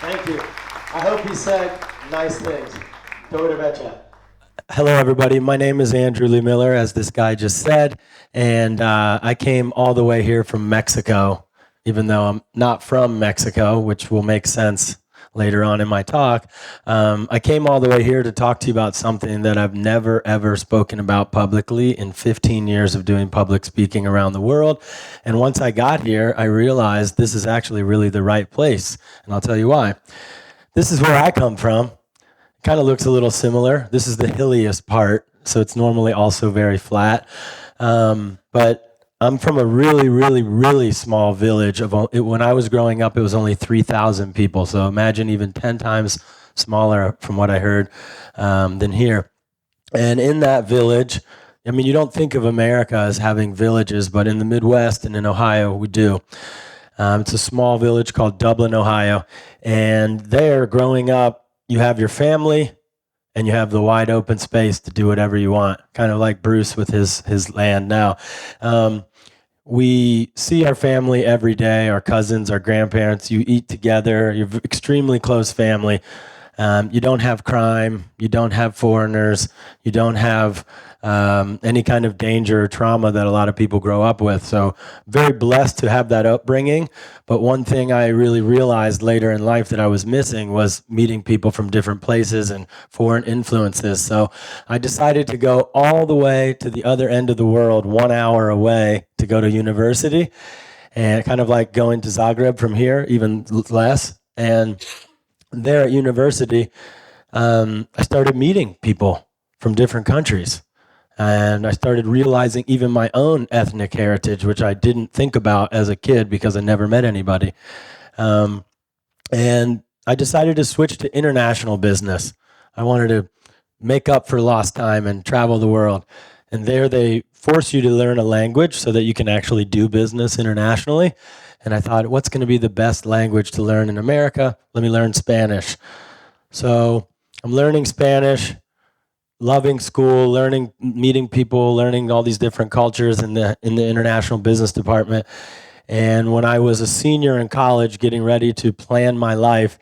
Thank you. I hope he said nice things. Dobry. Hello, everybody. My name is Andrew Lee Miller, as this guy just said, and I came all the way here from Mexico, even though I'm not from Mexico, which will make sense later on in my talk. I came all the way here to talk to you about something that I've never, ever spoken about publicly in 15 years of doing public speaking around the world. And once I got here, I realized this is actually really the right place, and I'll tell you why. This is where I come from. Kind of looks a little similar. This is the hilliest part, so it's normally also very flat. But I'm from a really, really, really small village. When I was growing up, it was only 3,000 people. So imagine even 10 times smaller, from what I heard, than here. And in that village, I mean, you don't think of America as having villages, but in the Midwest and in Ohio, we do. It's a small village called Dublin, Ohio. And there, growing up, you have your family and you have the wide open space to do whatever you want, kind of like Bruce with his land now. We see our family every day, our cousins, our grandparents. You eat together. You're extremely close family. You don't have crime. You don't have foreigners. You don't have any kind of danger or trauma that a lot of people grow up with. So very blessed to have that upbringing. But one thing I really realized later in life that I was missing was meeting people from different places and foreign influences. So I decided to go all the way to the other end of the world, 1 hour away, to go to university. And kind of like going to Zagreb from here, even less. And there at university, I started meeting people from different countries. And I started realizing even my own ethnic heritage, which I didn't think about as a kid because I never met anybody. And I decided to switch to international business. I wanted to make up for lost time and travel the world. And there they force you to learn a language so that you can actually do business internationally. And I thought, what's going to be the best language to learn in America? Let me learn Spanish. So I'm learning Spanish, loving school, learning, meeting people, learning all these different cultures in the international business department. And when I was a senior in college, getting ready to plan my life,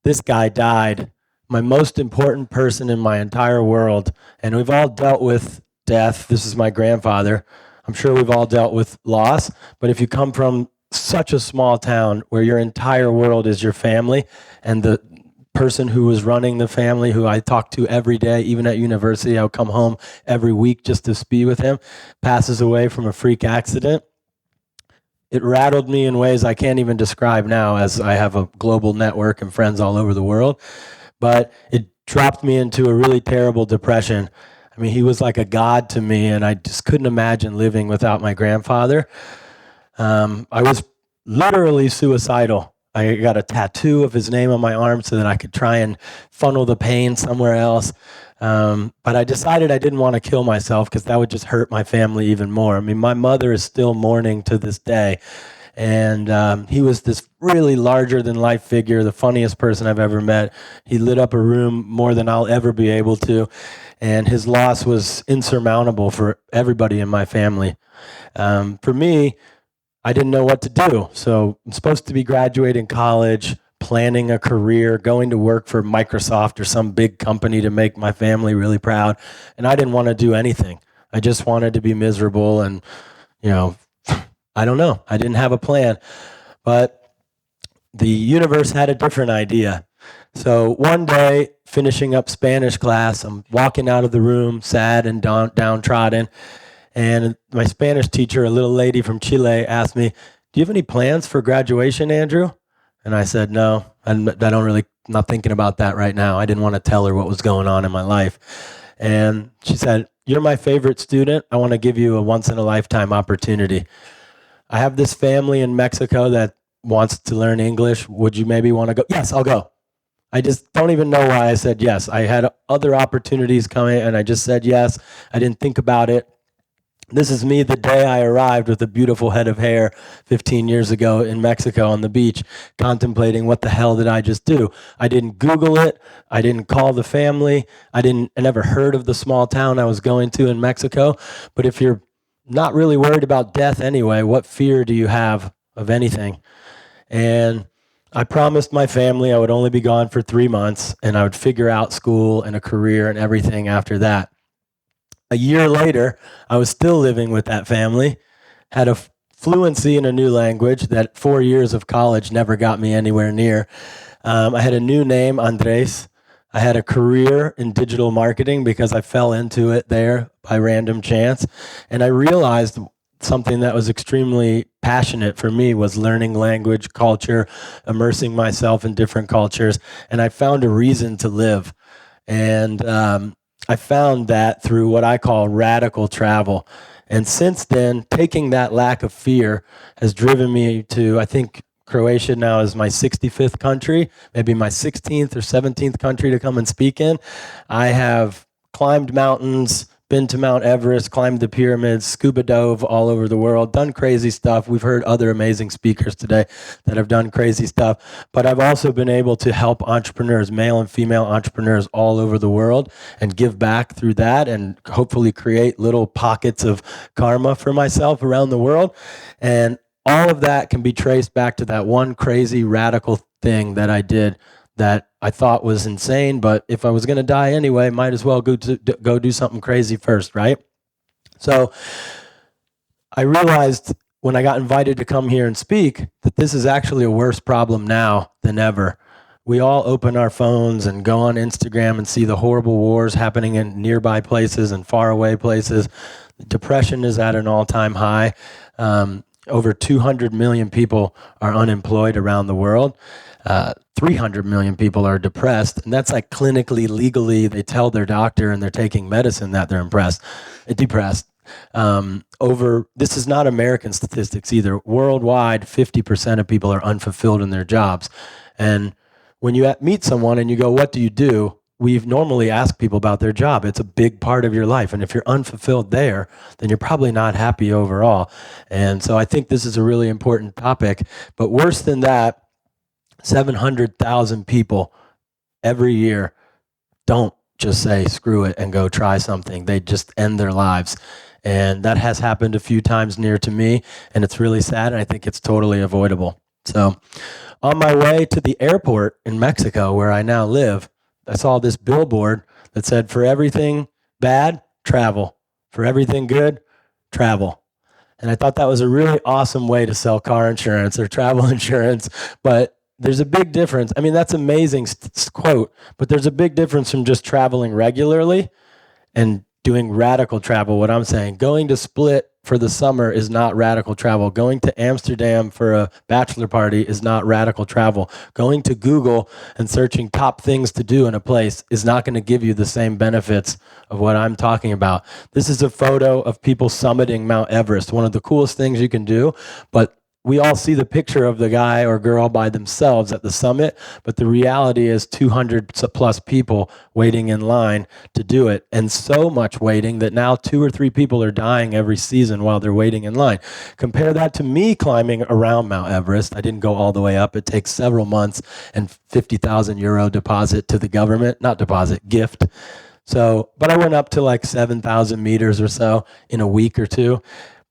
this guy died, my most important person in my entire world. And we've all dealt with death. This is my grandfather. I'm sure we've all dealt with loss, but if you come from such a small town where your entire world is your family, and the person who was running the family, who I talked to every day, even at university, I would come home every week just to be with him, passes away from a freak accident. It rattled me in ways I can't even describe now, as I have a global network and friends all over the world. But it dropped me into a really terrible depression. I mean, he was like a god to me, and I just couldn't imagine living without my grandfather. I was literally suicidal. I got a tattoo of his name on my arm so that I could try and funnel the pain somewhere else. But I decided I didn't want to kill myself because that would just hurt my family even more. I mean, my mother is still mourning to this day. And he was this really larger than life figure, the funniest person I've ever met. He lit up a room more than I'll ever be able to. And his loss was insurmountable for everybody in my family. For me, I didn't know what to do. So I'm supposed to be graduating college, planning a career, going to work for Microsoft or some big company to make my family really proud. And I didn't want to do anything. I just wanted to be miserable and, I don't know. I didn't have a plan. But the universe had a different idea. So one day, finishing up Spanish class, I'm walking out of the room, sad and downtrodden. And my Spanish teacher, a little lady from Chile, asked me, "Do you have any plans for graduation, Andrew?" And I said, "No, I'm not thinking about that right now." I didn't want to tell her what was going on in my life. And she said, "You're my favorite student. I want to give you a once-in-a-lifetime opportunity. I have this family in Mexico that wants to learn English. Would you maybe want to go?" "Yes, I'll go." I just don't even know why I said yes. I had other opportunities coming, and I just said yes. I didn't think about it. This is me the day I arrived with a beautiful head of hair 15 years ago in Mexico on the beach, contemplating what the hell did I just do? I didn't Google it. I didn't call the family. I never heard of the small town I was going to in Mexico. But if you're not really worried about death anyway, what fear do you have of anything? And I promised my family I would only be gone for 3 months and I would figure out school and a career and everything after that. A year later, I was still living with that family, had a fluency in a new language that 4 years of college never got me anywhere near. I had a new name, Andres. I had a career in digital marketing because I fell into it there by random chance. And I realized something that was extremely passionate for me was learning language, culture, immersing myself in different cultures. And I found a reason to live. And I found that through what I call radical travel. And since then, taking that lack of fear has driven me to, I think, Croatia now is my 65th country, maybe my 16th or 17th country to come and speak in. I have climbed mountains, been to Mount Everest, climbed the pyramids, scuba dove all over the world, done crazy stuff. We've heard other amazing speakers today that have done crazy stuff. But I've also been able to help entrepreneurs, male and female entrepreneurs all over the world, and give back through that and hopefully create little pockets of karma for myself around the world. And all of that can be traced back to that one crazy radical thing that I did that I thought was insane, but if I was going to die anyway, might as well go do something crazy first, right? So I realized when I got invited to come here and speak that this is actually a worse problem now than ever. We all open our phones and go on Instagram and see the horrible wars happening in nearby places and faraway places. Depression is at an all-time high. Over 200 million people are unemployed around the world. 300 million people are depressed, and that's like clinically, legally, they tell their doctor and they're taking medicine that they're depressed. This is not American statistics either. Worldwide, 50% of people are unfulfilled in their jobs. And when you meet someone and you go, what do you do? We've normally asked people about their job. It's a big part of your life. And if you're unfulfilled there, then you're probably not happy overall. And so I think this is a really important topic. But worse than that, 700,000 people every year don't just say, screw it, and go try something. They just end their lives. And that has happened a few times near to me. And it's really sad. And I think it's totally avoidable. So on my way to the airport in Mexico, where I now live, I saw this billboard that said, for everything bad, travel. For everything good, travel. And I thought that was a really awesome way to sell car insurance or travel insurance. But there's a big difference. I mean, that's an amazing quote, but there's a big difference from just traveling regularly and doing radical travel. What I'm saying, going to Split for the summer is not radical travel. Going to Amsterdam for a bachelor party is not radical travel. Going to Google and searching top things to do in a place is not going to give you the same benefits of what I'm talking about. This is a photo of people summiting Mount Everest, one of the coolest things you can do, but we all see the picture of the guy or girl by themselves at the summit, but the reality is 200 plus people waiting in line to do it, and so much waiting that now 2 or 3 people are dying every season while they're waiting in line. Compare that to me climbing around Mount Everest. I didn't go all the way up. It takes several months and 50,000 euro deposit to the government, not deposit, gift. So, but I went up to like 7,000 meters or so in a week or two.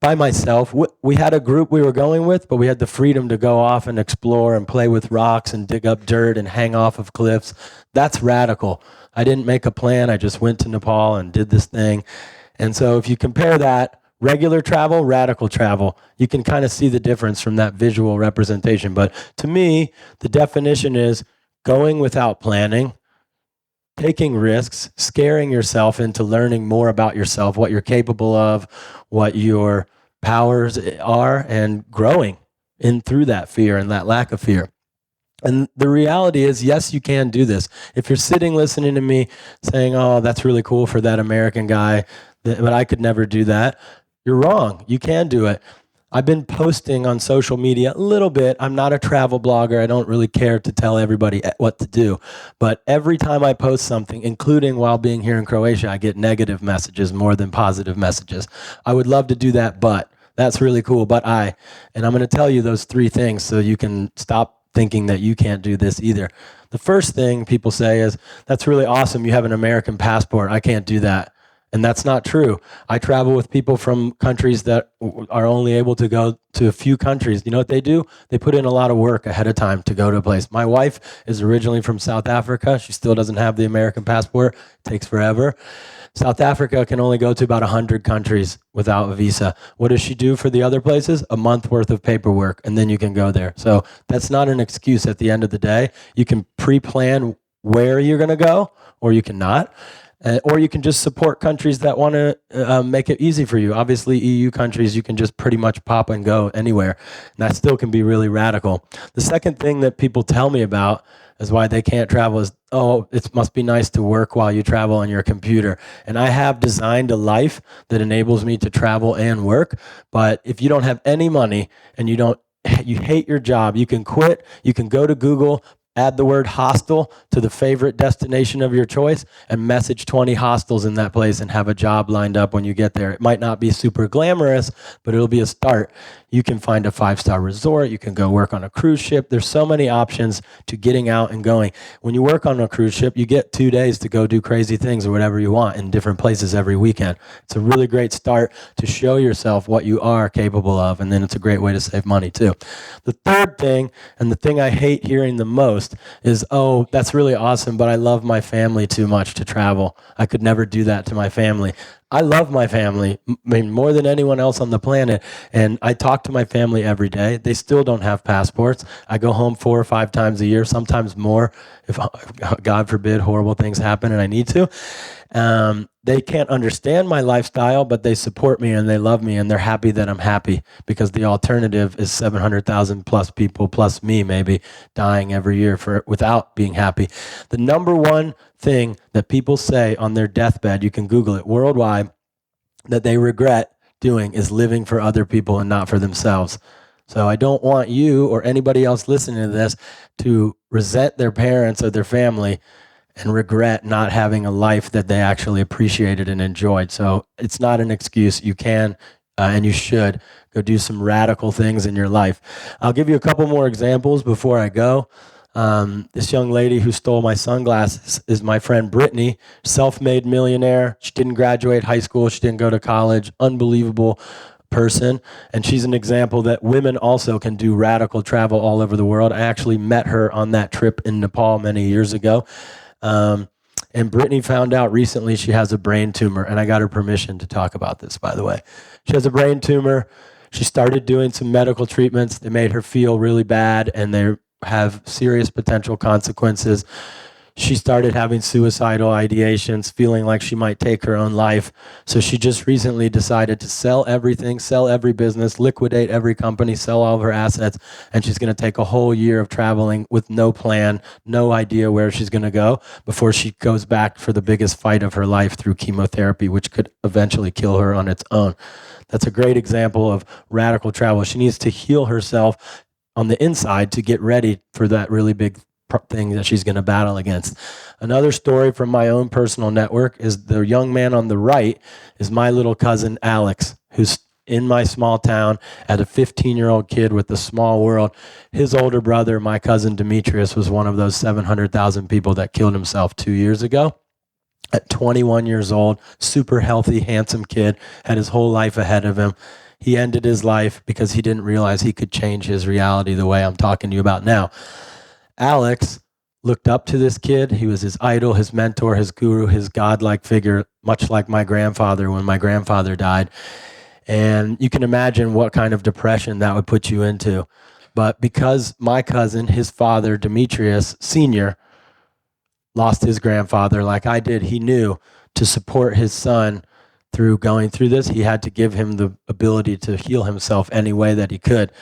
By myself. We had a group we were going with, but we had the freedom to go off and explore and play with rocks and dig up dirt and hang off of cliffs. That's radical. I didn't make a plan. I just went to Nepal and did this thing. And so if you compare that, regular travel, radical travel, you can kind of see the difference from that visual representation. But to me, the definition is going without planning, taking risks, scaring yourself into learning more about yourself, what you're capable of, what your powers are, and growing in through that fear and that lack of fear. And the reality is, yes, you can do this. If you're sitting listening to me saying, oh, that's really cool for that American guy, but I could never do that, you're wrong. You can do it. I've been posting on social media a little bit. I'm not a travel blogger. I don't really care to tell everybody what to do. But every time I post something, including while being here in Croatia, I get negative messages more than positive messages. I would love to do that, but that's really cool. And I'm going to tell you those 3 things so you can stop thinking that you can't do this either. The first thing people say is, that's really awesome. You have an American passport. I can't do that. And that's not true. I travel with people from countries that are only able to go to a few countries. You know what they do? They put in a lot of work ahead of time to go to a place. My wife is originally from South Africa. She still doesn't have the American passport. It takes forever. South Africa can only go to about 100 countries without a visa. What does she do for the other places? A month worth of paperwork, and then you can go there. So that's not an excuse at the end of the day. You can pre-plan where you're going to go, or you cannot. Or you can just support countries that want to make it easy for you. Obviously, EU countries, you can just pretty much pop and go anywhere. And that still can be really radical. The second thing that people tell me about is why they can't travel is, oh, it must be nice to work while you travel on your computer. And I have designed a life that enables me to travel and work. But if you don't have any money and you hate your job, you can quit, you can go to Google, add the word hostel to the favorite destination of your choice and message 20 hostels in that place and have a job lined up when you get there. It might not be super glamorous, but it'll be a start. You can find a 5-star resort. You can go work on a cruise ship. There's so many options to getting out and going. When you work on a cruise ship, you get 2 days to go do crazy things or whatever you want in different places every weekend. It's a really great start to show yourself what you are capable of, and then it's a great way to save money too. The third thing, and the thing I hate hearing the most, is, oh, that's really awesome, but I love my family too much to travel. I could never do that to my family. I love my family, I mean, more than anyone else on the planet, and I talk to my family every day. They still don't have passports. I go home 4 or 5 times a year, sometimes more, if God forbid horrible things happen and I need to. They can't understand my lifestyle, but they support me and they love me and they're happy that I'm happy, because the alternative is 700,000 plus people, plus me maybe, dying every year without being happy. The number one thing that people say on their deathbed, you can Google it worldwide, that they regret doing is living for other people and not for themselves. So I don't want you or anybody else listening to this to resent their parents or their family and regret not having a life that they actually appreciated and enjoyed. So it's not an excuse. You can and you should go do some radical things in your life. I'll give you a couple more examples before I go. This young lady who stole my sunglasses is my friend Brittany, self-made millionaire. She didn't graduate high school. She didn't go to college. Unbelievable person. And she's an example that women also can do radical travel all over the world. I actually met her on that trip in Nepal many years ago. And Brittany found out recently she has a brain tumor, and I got her permission to talk about this, by the way. She has a brain tumor. She started doing some medical treatments. They made her feel really bad, and they have serious potential consequences. She started having suicidal ideations, feeling like she might take her own life. So she just recently decided to sell everything, sell every business, liquidate every company, sell all of her assets, and she's going to take a whole year of traveling with no plan, no idea where she's going to go before she goes back for the biggest fight of her life through chemotherapy, which could eventually kill her on its own. That's a great example of radical travel. She needs to heal herself on the inside to get ready for that really big thing that she's going to battle against. Another story from my own personal network is the young man on the right is my little cousin Alex, who's in my small town as a 15-year-old kid with a small world. His older brother, my cousin Demetrius, was one of those 700,000 people that killed himself 2 years ago. At 21 years old, super healthy, handsome kid, had his whole life ahead of him. He ended his life because he didn't realize he could change his reality the way I'm talking to you about now. Alex looked up to this kid. He was his idol, his mentor, his guru, his godlike figure, much like my grandfather when my grandfather died. And you can imagine what kind of depression that would put you into. But because my cousin, his father, Demetrius Sr., lost his grandfather like I did, he knew to support his son through going through this, he had to give him the ability to heal himself any way that he could.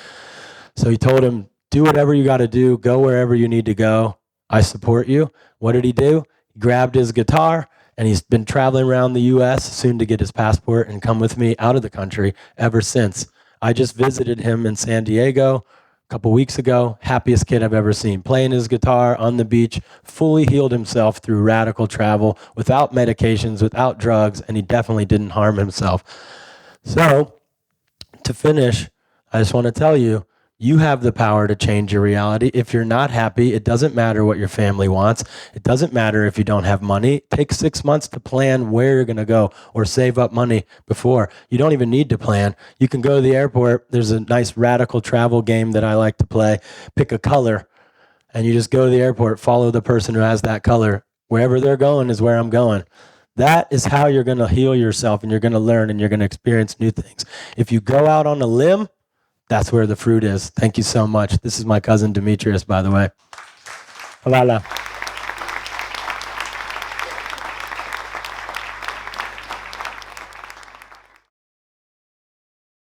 So he told him, do whatever you got to do, go wherever you need to go. I support you. What did he do? He grabbed his guitar, and he's been traveling around the U.S., soon to get his passport and come with me out of the country ever since. I just visited him in San Diego a couple weeks ago. Happiest kid I've ever seen. Playing his guitar on the beach, fully healed himself through radical travel, without medications, without drugs, and he definitely didn't harm himself. So, to finish, I just want to tell you, You have the power to change your reality. If you're not happy, it doesn't matter what your family wants. It doesn't matter if you don't have money. Take 6 months to plan where you're going to go or save up money before. You don't even need to plan. You can go to the airport. There's a nice radical travel game that I like to play. Pick a color and you just go to the airport, follow the person who has that color. Wherever they're going is where I'm going. That is how you're going to heal yourself, and you're going to learn, and you're going to experience new things. If you go out on a limb, that's where the fruit is. Thank you so much. This is my cousin Demetrius, by the way. Halala.